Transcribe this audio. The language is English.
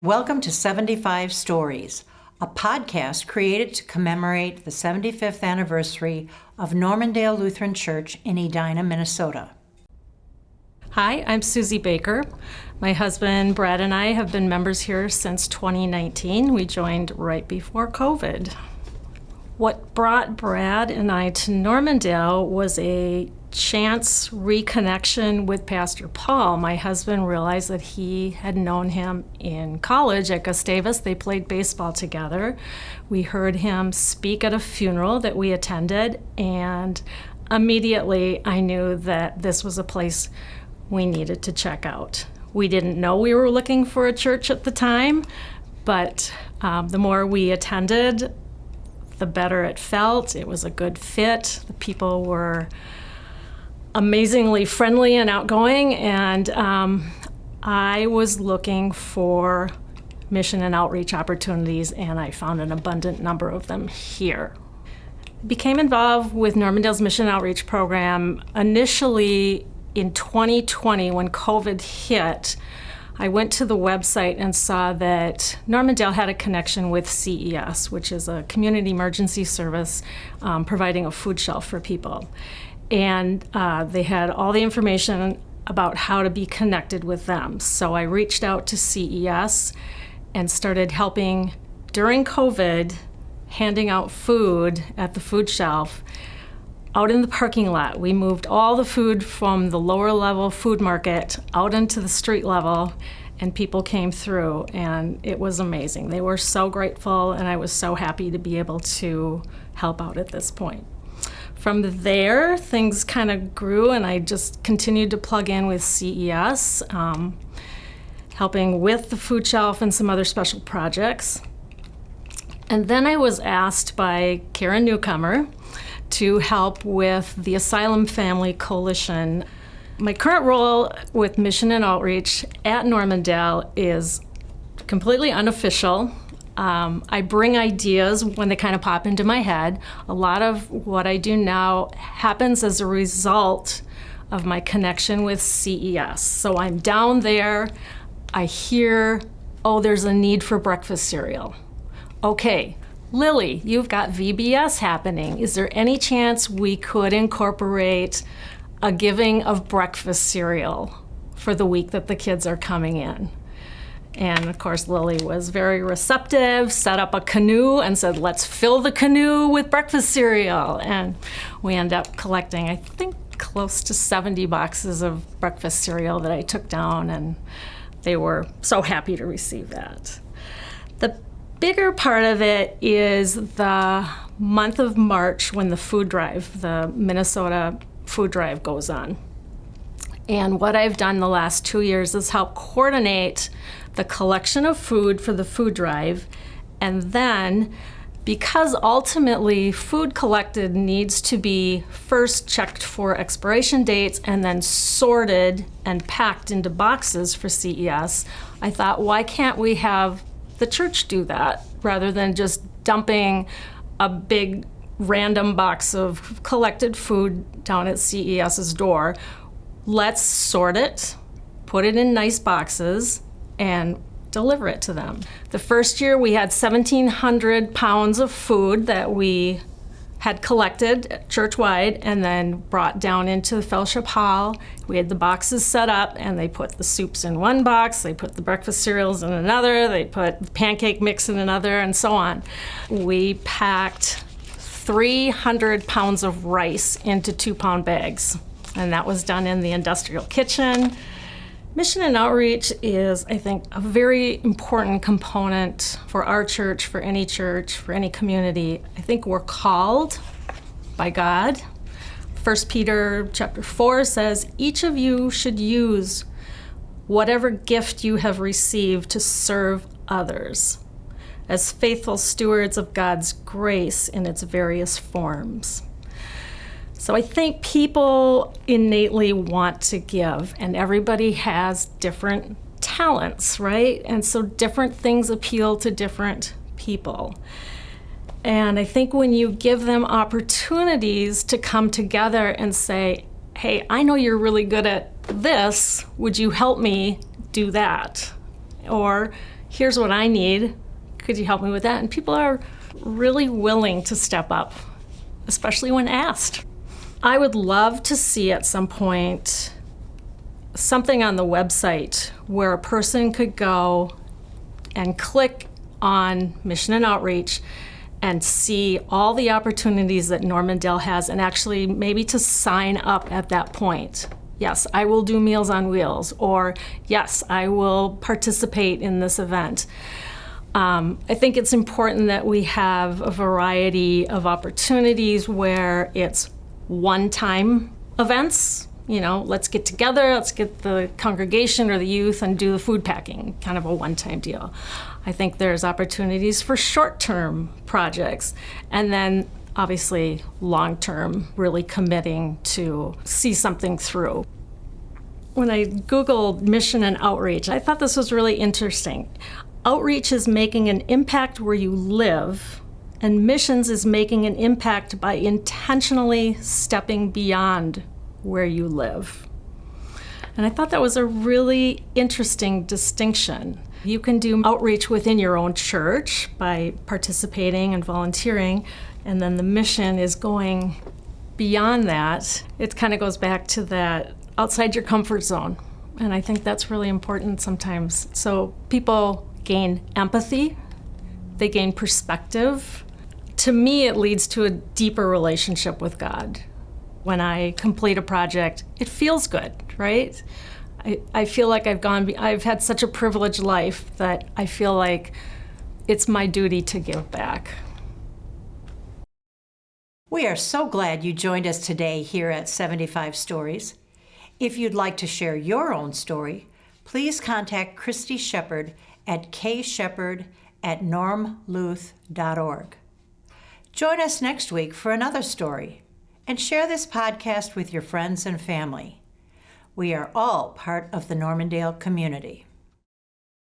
Welcome to 75 Stories, a podcast created to commemorate the 75th anniversary of Normandale Lutheran Church in Edina, Minnesota. Hi, I'm Susie Baker. My husband Brad and I have been members here since 2019. We joined right before COVID. What brought Brad and I to Normandale was a chance reconnection with Pastor Paul. My husband realized that he had known him in college at Gustavus. They played baseball together. We heard him speak at a funeral that we attended, and immediately I knew that this was a place we needed to check out. We didn't know we were looking for a church at the time, but the more we attended, the better it felt. It was a good fit. The people were amazingly friendly and outgoing, and I was looking for mission and outreach opportunities, and I found an abundant number of them here. Became involved with Normandale's mission outreach program initially in 2020 when COVID hit. I went to the website and saw that Normandale had a connection with CES, which is a community emergency service providing a food shelf for people. And they had all the information about how to be connected with them. So I reached out to CES and started helping during COVID, handing out food at the food shelf out in the parking lot. We moved all the food from the lower level food market out into the street level, and people came through, and it was amazing. They were so grateful, and I was so happy to be able to help out at this point. From there, things kind of grew, and I just continued to plug in with CES, helping with the food shelf and some other special projects. And then I was asked by Karen Newcomer to help with the Asylum Family Coalition. My current role with Mission and Outreach at Normandale is completely unofficial. I bring ideas when they kind of pop into my head. A lot of what I do now happens as a result of my connection with CES. So I'm down there, I hear, oh, there's a need for breakfast cereal. Okay, Lily, you've got VBS happening. Is there any chance we could incorporate a giving of breakfast cereal for the week that the kids are coming in? And of course, Lily was very receptive, set up a canoe and said, let's fill the canoe with breakfast cereal. And we ended up collecting, I think, close to 70 boxes of breakfast cereal that I took down, and they were so happy to receive that. The bigger part of it is the month of March when the food drive, the Minnesota food drive, goes on. And what I've done the last 2 years is help coordinate the collection of food for the food drive. And then, because ultimately food collected needs to be first checked for expiration dates and then sorted and packed into boxes for CES, I thought, why can't we have the church do that rather than just dumping a big random box of collected food down at CES's door? Let's sort it, put it in nice boxes, and deliver it to them. The first year we had 1,700 pounds of food that we had collected church-wide and then brought down into the fellowship hall. We had the boxes set up, and they put the soups in one box, they put the breakfast cereals in another, they put the pancake mix in another, and so on. We packed 300 pounds of rice into 2-pound bags, and that was done in the industrial kitchen. Mission and outreach is, I think, a very important component for our church, for any community. I think we're called by God. 1 Peter chapter 4 says, each of you should use whatever gift you have received to serve others as faithful stewards of God's grace in its various forms. So I think people innately want to give, and everybody has different talents, right? And so different things appeal to different people. And I think when you give them opportunities to come together and say, hey, I know you're really good at this, would you help me do that? Or, here's what I need. Could you help me with that? And people are really willing to step up, especially when asked. I would love to see at some point something on the website where a person could go and click on Mission and Outreach and see all the opportunities that Normandale has, and actually maybe to sign up at that point. Yes, I will do Meals on Wheels, or yes, I will participate in this event. I think it's important that we have a variety of opportunities where it's one-time events. You know, let's get together, let's get the congregation or the youth and do the food packing, kind of a one-time deal. I think there's opportunities for short-term projects, and then obviously long-term, really committing to see something through. When I Googled Mission and Outreach, I thought this was really interesting. Outreach is making an impact where you live, and missions is making an impact by intentionally stepping beyond where you live. And I thought that was a really interesting distinction. You can do outreach within your own church by participating and volunteering, and then the mission is going beyond that. It kind of goes back to that outside your comfort zone. And I think that's really important sometimes. So people gain empathy, they gain perspective. To me, it leads to a deeper relationship with God. When I complete a project, it feels good, right? I feel like I've had such a privileged life that I feel like it's my duty to give back. We are so glad you joined us today here at 75 Stories. If you'd like to share your own story, please contact Christy Shepard at kshepard@normluth.org. Join us next week for another story, and share this podcast with your friends and family. We are all part of the Normandale community.